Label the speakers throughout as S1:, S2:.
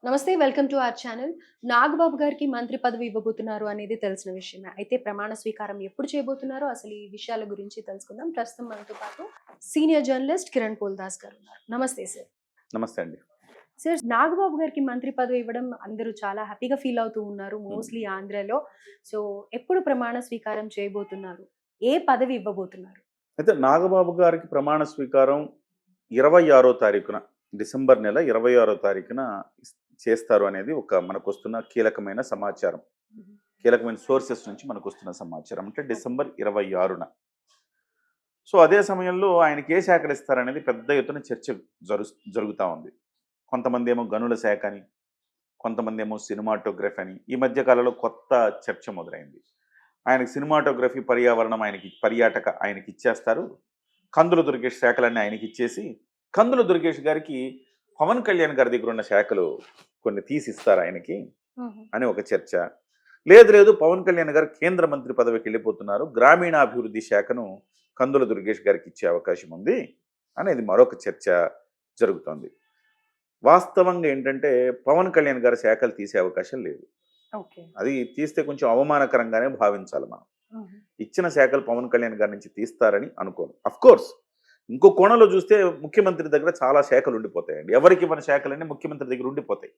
S1: నమస్తే. Welcome to our channel. Nagababu గారికి మంత్రి పదవి ఇవ్వబోతున్నారు అనేది తెలిసిన విషయమే. అయితే ప్రమాణ స్వీకారం ఎప్పుడు చేయబోతున్నారో అసలు ఈ విషయాల గురించి తెలుసుకుందాం. ప్రస్తుతం మనతో పాటు సీనియర్ జర్నలిస్ట్ కిరణ్ పోల్దాస్ గారు ఉన్నారు. నమస్తే సార్.
S2: నమస్తే అండి.
S1: సార్, నాగబాబు గారికి మంత్రి పదవి ఇవ్వడం అందరూ చాలా హ్యాపీగా ఫీల్ అవుతూ ఉన్నారు.
S2: హ్మ్.
S1: మోస్ట్‌లీ ఆంధ్రాలో. సో, ఎప్పుడు ప్రమాణ స్వీకారం చేయబోతున్నారు? ఏ పదవి ఇవ్వబోతున్నారు?
S2: అయితే నాగబాబు గారికి ప్రమాణ స్వీకారం 26వ తారీఖున డిసెంబర్ నెల 26వ తారీఖున చేస్తారు అనేది ఒక మనకొస్తున్న కీలకమైన సమాచారం.
S1: హుహు.
S2: కీలకమైన సోర్సెస్ నుంచి మనకొస్తున్న సమాచారం. అంటే డిసెంబర్ 26న. సో, అదే సమయంలో ఆయనకి ఏ శాఖలు ఇస్తారనేది పెద్ద ఎత్తున చర్చ జరుగుతా ఉంది. కొంతమందేమో గనుల శాఖ అని, కొంతమందేమో సినిమాటోగ్రఫీ అని. ఈ మధ్య కాలంలో కొత్త చర్చ మొదలైంది. ఆయనకి సినిమాటోగ్రఫీ, పర్యావరణం పర్యాటక ఆయనకిచ్చేస్తారు. కందుల దుర్గేష్ శాఖలన్నీ ఆయనకిచ్చేసి, కందుల దుర్గేష్ గారికి పవన్ కళ్యాణ్ గారి దగ్గర ఉన్న శాఖలు కొన్ని తీసిస్తారు ఆయనకి
S1: హుహు.
S2: అని ఒక చర్చ. లేదు లేదు పవన్ కళ్యాణ్ గారు కేంద్ర మంత్రి పదవికి వెళ్ళిపోతున్నారు. గ్రామీణాభివృద్ధి శాఖను కందుల దుర్గేష్ గారికి ఇచ్చే అవకాశం ఉంది అనేది మరొక చర్చ జరుగుతోంది. వాస్తవంగా ఏంటంటే పవన్ కళ్యాణ్ గారి శాఖలు తీసే అవకాశం లేదు.
S1: ఓకే.
S2: అది తీస్తే కొంచెం అవమానకరంగానే భావించాలి మనం.
S1: హుహు.
S2: ఇచ్చిన శాఖలు పవన్ కళ్యాణ్ గారి నుంచి తీస్తారని అనుకోను. కోర్స్ ఇంకో కోణంలో చూస్తే ముఖ్యమంత్రి దగ్గర చాలా శాఖలు ఉండిపోతాయండి. ఎవరికి ఇవ్వని శాఖలన్నీ ముఖ్యమంత్రి దగ్గర ఉండిపోతాయి.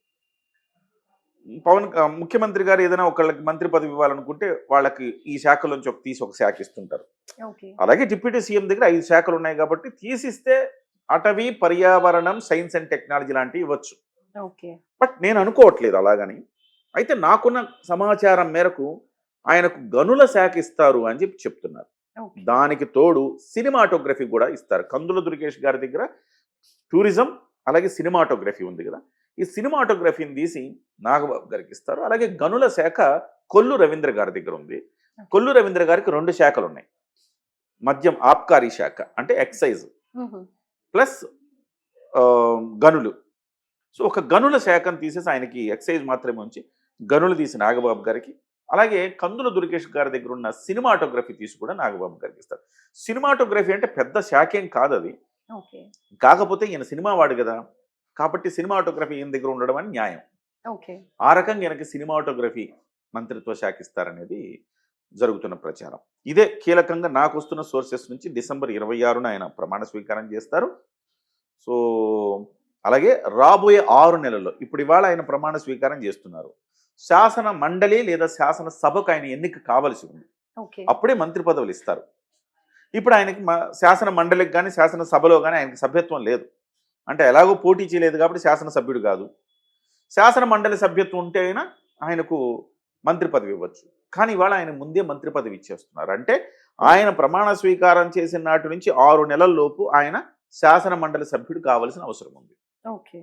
S2: ముఖ్యమంత్రి గారు ఏదైనా ఒకళ్ళకి మంత్రి పదవి ఇవ్వాలనుకుంటే వాళ్ళకి ఈ శాఖలోంచి తీసి ఒక శాఖ ఇస్తుంటారు.
S1: ఓకే.
S2: అలాగే డిప్యూటీ సీఎం దగ్గర 5 శాఖలు ఉన్నాయి కాబట్టి తీసిస్తే అటవీ, పర్యావరణం, సైన్స్ అండ్ టెక్నాలజీ లాంటివి ఇవ్వచ్చు.
S1: ఓకే.
S2: బట్ నేను అనుకోవట్లేదు అలాగని. అయితే నాకున్న సమాచారం మేరకు ఆయనకు గనుల శాఖ ఇస్తారు అని చెప్తున్నారు.
S1: ఓకే.
S2: దానికి తోడు సినిమాటోగ్రఫీ కూడా ఇస్తారు. కందుల దుర్గేష్ గారి దగ్గర టూరిజం అలాగే సినిమాటోగ్రఫీ ఉంది కదా. ఈ సినిమాటోగ్రఫీని తీసి నాగబాబు గారికి ఇస్తారు. అలాగే గనుల శాఖ కొల్లు రవీంద్ర గారి దగ్గర ఉంది. కొల్లు రవీంద్ర గారికి 2 శాఖలు ఉన్నాయి. మద్యం ఆబ్కారీ శాఖ అంటే ఎక్సైజ్
S1: హుహు.
S2: ప్లస్ గనులు. సో, ఒక గనుల శాఖను తీసేసి ఆయనకి ఎక్సైజ్ మాత్రమే ఉంచి గనులు తీసి నాగబాబు గారికి, అలాగే కందుల దుర్గేష్ గారి దగ్గర ఉన్న సినిమాటోగ్రఫీ తీసి కూడా నాగబాబు గారికి ఇస్తారు. సినిమాటోగ్రఫీ అంటే పెద్ద శాఖేం కాదు అది.
S1: ఓకే.
S2: కాకపోతే ఈయన సినిమా వాడు కదా, కాబట్టి సినిమాటోగ్రఫీ ఈయన దగ్గర ఉండడం అని న్యాయం.
S1: ఓకే.
S2: ఆ రకంగా ఈయనకి సినిమాటోగ్రఫీ మంత్రిత్వ శాఖ ఇస్తారనేది జరుగుతున్న ప్రచారం. ఇదే కీలకంగా నాకు వస్తున్న సోర్సెస్ నుంచి డిసెంబర్ 26న ఆయన ప్రమాణ స్వీకారం చేస్తారు. సో, అలాగే రాబోయే 6 నెలల్లో ఇప్పుడు ఇవాళ ఆయన ప్రమాణ స్వీకారం చేస్తున్నారు. శాసన మండలి లేదా శాసన సభకు ఆయన ఎన్నిక కావలసి ఉంది.
S1: ఓకే.
S2: అప్పుడే మంత్రి పదవులు ఇస్తారు. ఇప్పుడు ఆయనకి శాసన మండలికి కానీ శాసన సభలో కానీ ఆయనకి సభ్యత్వం లేదు. అంటే ఎలాగో పోటీ చేయలేదు కాబట్టి శాసనసభ్యుడు కాదు. శాసన మండలి సభ్యత్వం ఉంటే అయినా ఆయనకు మంత్రి పదవి ఇవ్వచ్చు. కానీ ఇవాళ ఆయన ముందే మంత్రి పదవి ఇచ్చేస్తున్నారు. అంటే ఆయన ప్రమాణ స్వీకారం చేసిన నాటి నుంచి 6 నెలల లోపు ఆయన శాసన మండలి సభ్యుడు కావాల్సిన అవసరం ఉంది.
S1: ఓకే.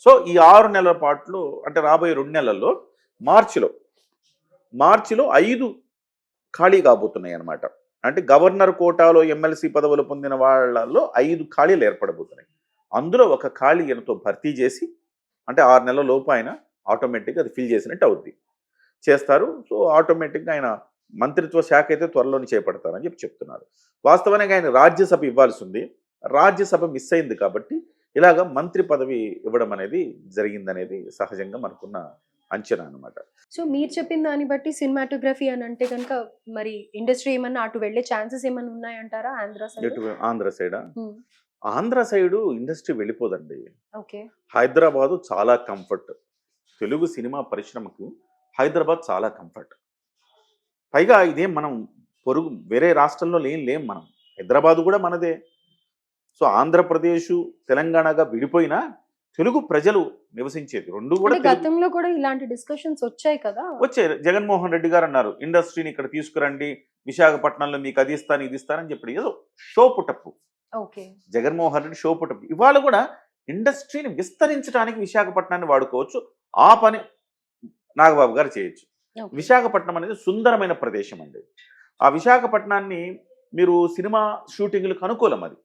S2: సో, ఈ 6 నెలల పాటులో అంటే రాబోయే 2 నెలల్లో మార్చిలో 5 ఖాళీ కాబోతున్నాయి అన్నమాట. అంటే గవర్నర్ కోటాలో ఎమ్మెల్సీ పదవులు పొందిన వాళ్ళలో 5 ఖాళీలు ఏర్పడబోతున్నాయి. అందులో ఒక ఖాళీ ఈయనతో భర్తీ చేసి అంటే 6 నెలల లోపు ఆయన ఆటోమేటిక్గా అది ఫిల్ చేసినట్టు అవుద్ది. చేస్తారు. సో, ఆటోమేటిక్గా ఆయన మంత్రిత్వ శాఖ అయితే త్వరలోనే చేపడతారని చెప్తున్నారు. వాస్తవానికి ఆయన రాజ్యసభ ఇవ్వాల్సి ఉంది. రాజ్యసభ మిస్ అయింది కాబట్టి ఇలాగ మంత్రి పదవి ఇవ్వడం అనేది జరిగిందనేది సహజంగా మనకున్న అంచనా అనమాట.
S1: సో, మీరు చెప్పిన దాన్ని బట్టి సినిమాటోగ్రఫీ అని అంటే గనుక మరి ఇండస్ట్రీ ఏమన్నా అటు వెళ్ళే ఛాన్సెస్ ఏమన్నా ఉన్నాయంటారా ఆంధ్ర సైడ్?
S2: ఎటు ఆంధ్ర సైడా?
S1: హ్మ్.
S2: ఆంధ్ర సైడు ఇండస్ట్రీ వెళ్ళిపోదండి.
S1: ఓకే.
S2: హైదరాబాదు చాలా కంఫర్ట్. తెలుగు సినిమా పరిశ్రమకు హైదరాబాద్ చాలా కంఫర్ట్. పైగా ఇదేం మనం వేరే రాష్ట్రంలో లేం మనం. హైదరాబాదు కూడా మనదే. సో, ఆంధ్రప్రదేశు, తెలంగాణగా విడిపోయినా తెలుగు ప్రజలు నివసించేది 2 కూడా
S1: అంటే
S2: తెలుగు.
S1: గతంలో కూడా ఇలాంటి డిస్కషన్స్ వచ్చాయి కదా.
S2: వచ్చాయి. జగన్మోహన్ రెడ్డి గారు అన్నారు ఇండస్ట్రీని ఇక్కడ తీసుకురండి, విశాఖపట్నంలో మీకు అది ఇస్తాను ఇది ఇస్తానని చెప్పాడు. ఏదో show put up.
S1: Okay.
S2: Jaganmohan Reddy show put up. ఇవాళ కూడా ఇండస్ట్రీని విస్తరించడానికి విశాఖపట్నాన్ని వాడుకోవచ్చు. ఆ పని నాగబాబు గారు చేయొచ్చు.
S1: ఓకే.
S2: విశాఖపట్నం అనేది సుందరమైన ప్రదేశం అండి. ఆ విశాఖపట్నాన్ని మీరు సినిమా షూటింగ్లకు అనుకూలం అది.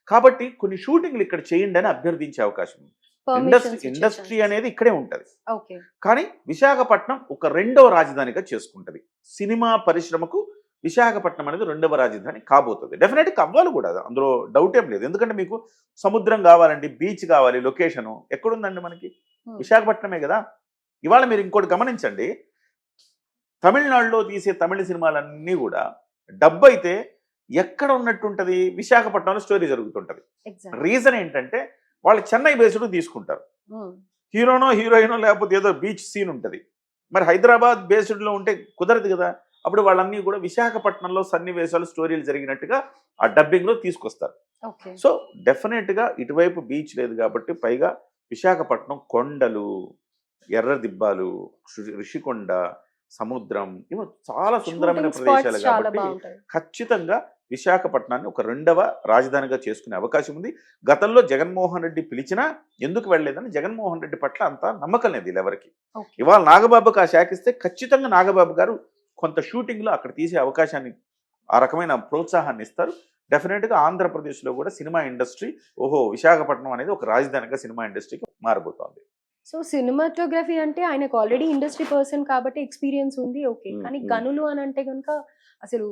S2: కాబట్టి కొన్ని షూటింగ్లు ఇక్కడ చేయండి అని అభ్యర్థించే అవకాశం ఉంది.
S1: పర్మిషన్స్
S2: ఇండస్ట్రీ అనేది ఇక్కడే ఉంటుంది.
S1: ఓకే.
S2: కానీ విశాఖపట్నం ఒక 2వ రాజధానిగా చేసుకుంటది. సినిమా పరిశ్రమకు విశాఖపట్నం అనేది రెండవ రాజధాని కాబోతుంది. డెఫినెట్గా అవ్వాలి కూడా, అందులో డౌట్ ఏం లేదు. ఎందుకంటే మీకు సముద్రం కావాలండి, బీచ్ కావాలి, లొకేషను ఎక్కడుందండి మనకి? విశాఖపట్నమే కదా. ఇవాళ మీరు ఇంకోటి గమనించండి, తమిళనాడులో తీసే తమిళ సినిమాలన్నీ కూడా డబ్బు అయితే ఎక్కడ ఉన్నట్టుంటది? విశాఖపట్నంలో స్టోరీ జరుగుతుంటది. రీజన్ ఏంటంటే వాళ్ళు చెన్నై బేస్డ్ తీసుకుంటారు. హీరోనో హీరోయినో లేకపోతే ఏదో బీచ్ సీన్ ఉంటుంది. మరి హైదరాబాద్ బేస్డ్లో ఉంటే కుదరదు కదా. అప్పుడు వాళ్ళన్నీ కూడా విశాఖపట్నంలో సన్నివేశాలు, స్టోరీలు జరిగినట్టుగా ఆ డబ్బింగ్లో తీసుకొస్తారు. సో డెఫినెట్గా ఇటువైపు బీచ్ లేదు కాబట్టి, పైగా విశాఖపట్నం కొండలు, ఎర్ర దిబ్బాలు, ఋషికొండ, సముద్రం, ఇవో చాలా సుందరమైన ప్రదేశాలు కాబట్టి ఖచ్చితంగా విశాఖపట్నాన్ని ఒక రెండవ రాజధానిగా చేసుకునే అవకాశం ఉంది. గతంలో జగన్మోహన్ రెడ్డి పిలిచినా ఎందుకు వెళ్ళలేదని జగన్మోహన్ రెడ్డి పట్ల అంత నమ్మకం లేదు ఎవరికి. ఇవాళ నాగబాబుకి ఆ శాఖ ఇస్తే ఖచ్చితంగా నాగబాబు గారు కొంత షూటింగ్లో అక్కడ తీసే అవకాశాన్ని, ఆ రకమైన ప్రోత్సాహాన్ని ఇస్తారు. డెఫినెట్గా ఆంధ్రప్రదేశ్లో కూడా సినిమా ఇండస్ట్రీ, ఓహో విశాఖపట్నం అనేది ఒక రాజధానిగా సినిమా ఇండస్ట్రీకి మారబోతోంది.
S1: సో సినిమాటోగ్రఫీ అంటే ఆయనకు ఆల్రెడీ ఇండస్ట్రీ పర్సన్ కాబట్టి ఎక్స్పీరియన్స్ ఉంది, ఓకే. కానీ గనులు అని అంటే కనుక అసలు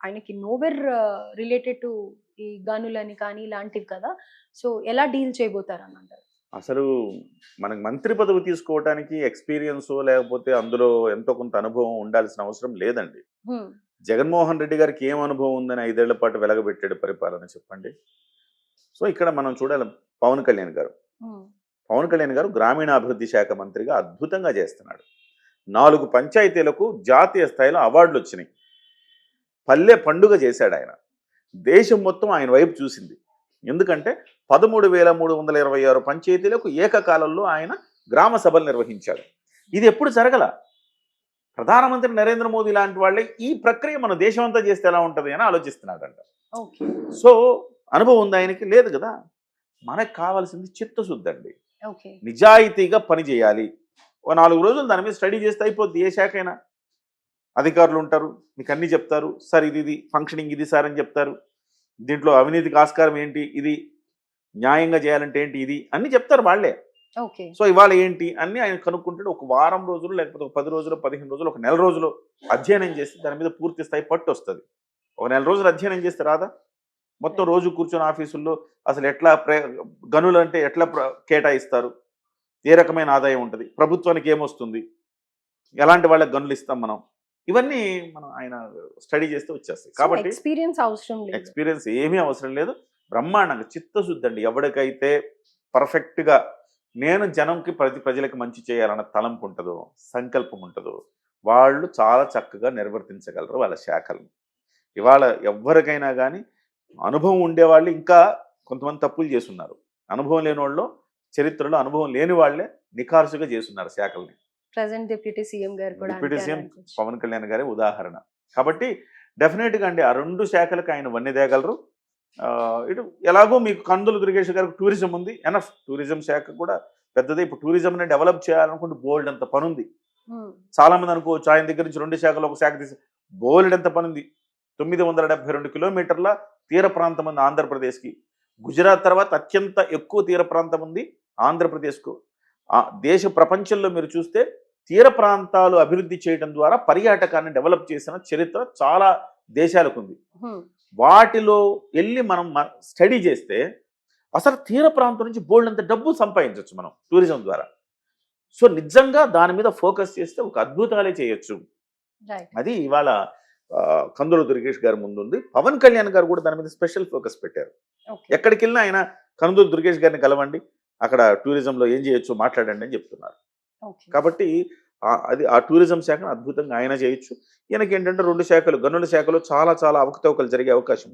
S1: ఆయనకి నోవెర్ రిలేటెడ్ టు ఈ గనులని కానీ ఇలాంటివి కదా. సో ఎలా డీల్ చేయబోతారు అని అంటారు?
S2: అసలు మనకు మంత్రి పదవి తీసుకోవడానికి ఎక్స్పీరియన్స్ లేకపోతే అందులో ఎంతో కొంత అనుభవం ఉండాల్సిన అవసరం లేదండి. జగన్మోహన్ రెడ్డి గారికి ఏం అనుభవం ఉందని 5 ఏళ్ల పాటు వెలగబెట్టాడు పరిపాలన చెప్పండి. సో ఇక్కడ మనం చూడాలి, పవన్ కళ్యాణ్ గారు గ్రామీణాభివృద్ధి శాఖ మంత్రిగా అద్భుతంగా చేస్తున్నాడు. 4 పంచాయతీలకు జాతీయ స్థాయిలో అవార్డులు వచ్చినాయి. పల్లె పండుగ చేశాడు ఆయన. దేశం మొత్తం ఆయన వైపు చూసింది. ఎందుకంటే 13,326 పంచాయతీలకు ఏకకాలంలో ఆయన గ్రామ సభలు నిర్వహించాడు. ఇది ఎప్పుడు జరగల. ప్రధానమంత్రి నరేంద్ర మోదీ లాంటి వాళ్ళే ఈ ప్రక్రియ మన దేశం అంతా చేస్తే ఎలా ఉంటుంది అని ఆలోచిస్తున్నాడంట. సో అనుభవం ఉంది ఆయనకి? లేదు కదా. మనకు కావాల్సింది చిత్తశుద్ధి అండి. నిజాయితీగా పని చేయాలి. ఓ 4 రోజులు దాని మీద స్టడీ చేస్తే అయిపోద్ది. ఏ శాఖ అయినా అధికారులు ఉంటారు, మీకు అన్నీ చెప్తారు. సార్ ఇది ఫంక్షనింగ్ ఇది సార్ అని చెప్తారు. దీంట్లో అవినీతికి ఆస్కారం ఏంటి, ఇది న్యాయంగా చేయాలంటే ఏంటి, ఇది అన్నీ చెప్తారు వాళ్ళే. సో ఇవాళ ఏంటి అన్నీ ఆయన కనుక్కుంటాడు. ఒక వారం రోజులు, లేకపోతే ఒక 10 రోజులు, 15 రోజులు, ఒక నెల రోజులు అధ్యయనం చేస్తే దాని మీద పూర్తి స్థాయి పట్టు వస్తుంది. ఒక నెల రోజులు అధ్యయనం చేస్తే రాదా? మొత్తం రోజు కూర్చొని ఆఫీసుల్లో అసలు ఎట్లా గనులు అంటే ఎట్లా కేటాయిస్తారు, ఏ రకమైన ఆదాయం ఉంటుంది, ప్రభుత్వానికి ఏమొస్తుంది, ఎలాంటి వాళ్ళకి గనులు ఇస్తాం మనం, ఇవన్నీ మనం ఆయన స్టడీ చేస్తే వచ్చేస్తాయి. కాబట్టి ఎక్స్పీరియన్స్ ఏమీ అవసరం లేదు. బ్రహ్మాండంగా చిత్తశుద్ధి అండి. ఎవరికైతే పర్ఫెక్ట్గా నేను జనంకి ప్రజలకు మంచి చేయాలన్న తలంపు ఉంటుందో, సంకల్పం ఉంటుందో, వాళ్ళు చాలా చక్కగా నిర్వర్తించగలరు వాళ్ళ శాఖలను. ఇవాళ ఎవరికైనా కానీ అనుభవం ఉండేవాళ్ళు ఇంకా కొంతమంది తప్పులు చేస్తున్నారు. అనుభవం లేని వాళ్ళు, చరిత్రలో అనుభవం లేని వాళ్ళే నిఖార్సుగా చేస్తున్నారు శాఖల్ని.
S1: డిప్యూటీ సీఎం
S2: పవన్ కళ్యాణ్ గారి ఉదాహరణ. కాబట్టి డెఫినెట్గా అండి ఆ 2 శాఖలకు ఆయన వన్నె తేగలరు. ఇటు ఎలాగో మీకు కందులు దుర్గేష్ గారికి టూరిజం ఉంది, ఎనఫ్. టూరిజం శాఖ కూడా పెద్దదే. ఇప్పుడు టూరిజంని డెవలప్ చేయాలనుకుంటే బోల్డ్ అంత పనుంది. చాలా మంది అనుకోవచ్చు ఆయన దగ్గర నుంచి 2 శాఖలు ఒక శాఖ తీసి, బోల్డ్ ఎంత పనుంది. 972 కిలోమీటర్ల తీర ప్రాంతం ఉంది ఆంధ్రప్రదేశ్కి. గుజరాత్ తర్వాత అత్యంత ఎక్కువ తీర ప్రాంతం ఉంది ఆంధ్రప్రదేశ్కు. దేశ ప్రపంచంలో మీరు చూస్తే తీర ప్రాంతాలు అభివృద్ధి చేయడం ద్వారా పర్యాటకాన్ని డెవలప్ చేసిన చరిత్ర చాలా దేశాలకు ఉంది. వాటిలో వెళ్ళి మనం స్టడీ చేస్తే అసలు తీర ప్రాంతం నుంచి బోల్డ్ అంత డబ్బు సంపాదించవచ్చు మనం టూరిజం ద్వారా. సో నిజంగా దాని మీద ఫోకస్ చేస్తే ఒక అద్భుతాలే చేయొచ్చు. అది ఇవాళ కందుల దుర్గేష్ గారి ముందు ఉంది. పవన్ కళ్యాణ్ గారు కూడా దాని మీద స్పెషల్ ఫోకస్ పెట్టారు. ఎక్కడికి వెళ్ళినా ఆయన కందుల దుర్గేష్ గారిని కలవండి, అక్కడ టూరిజంలో ఏం చేయొచ్చు మాట్లాడండి అని చెప్తున్నారు. కాబట్టి అది ఆ టూరిజం శాఖను అద్భుతంగా ఆయన చేయొచ్చు. ఈయనకి ఏంటంటే 2 శాఖలు, గనుల శాఖలో చాలా అవకతవకలు జరిగే అవకాశం